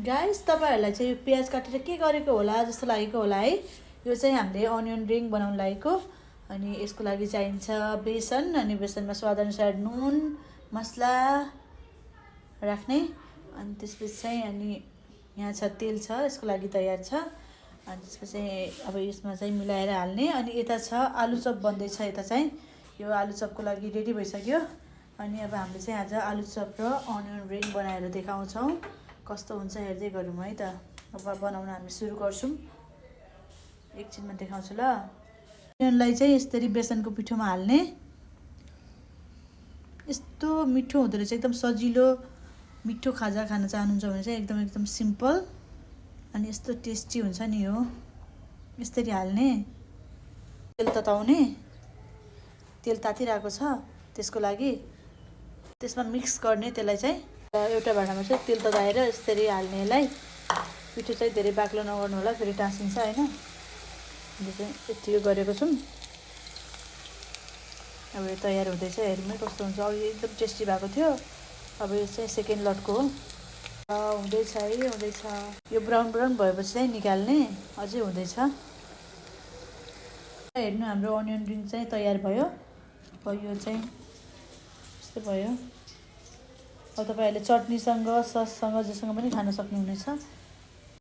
Guys तपाईहरुलाई चाहिँ यो प्याज काटेर के गरेको होला जस्तो लागेको होला है। यो चाहिँ हामीले अनियन रिङ बनाउन लागेको। अनि यसको लागि चाहिन्छ बेसन, अनि बेसनमा स्वादअनुसार नुन, मसला राख्ने। अनि त्यसपछि चाहिँ अनि यहाँ छ तेल छ, यसको लागि तयार छ। अनि त्यसपछि अब यसमा चाहिँ मिलाएर हाल्ने। अनि यता छ आलु चप बन्दैछ। यता चाहिँ यो आलु चपको लागि रेडी भइसक्यो। अनि अब हामीले चाहिँ आज आलु चप र अनियन रिङ बनाएर देखाउँछौँ। कस्तो हुन्छ हेर्दै गरौँ है त। अब बनाउन हामी सुरु गर्छौँ। एकछिनमा देखाउँछु ल। अनियनलाई चाहिँ यसरी बेसनको पिठोमा हाल्ने। यस्तो मिठो हुँदो रहेछ, एकदम सजिलो मिठो खाजा खान चाहनुहुन्छ भने चाहिँ एकदम सिम्पल अनि यस्तो टेस्टी हुन्छ नि। यो यसरी हाल्ने, तेल तताउने, तेल तातिरहेको छ त्यसको लागि। त्यसमा मिक्स गर्ने त्यसलाई चाहिँ एउटा भाँडामा चाहिँ तेल तताएर यसरी हाल्ने। यसलाई पिठो चाहिँ धेरै बाक्लो नगर्नु होला, फेरि टाँसिन्छ हैन। यो चाहिँ यति गरेको छौँ। अब यो तयार हुँदैछ, हेर्नु कस्तो हुन्छ। अघि एकदम टेस्टी भएको थियो। अब यो चाहिँ सेकेन्ड लटको हो। हुँदैछ है, हुँदैछ। यो ब्राउन ब्राउन भएपछि चाहिँ निकाल्ने। अझै हुँदैछ। हेर्नु हाम्रो अनियन रिङ चाहिँ तयार भयो। अब यो चाहिँ यस्तो भयो। अब तपाईहरुले चटनीसँग, सससँग, जेसँग पनि खान सक्नुहुनेछ।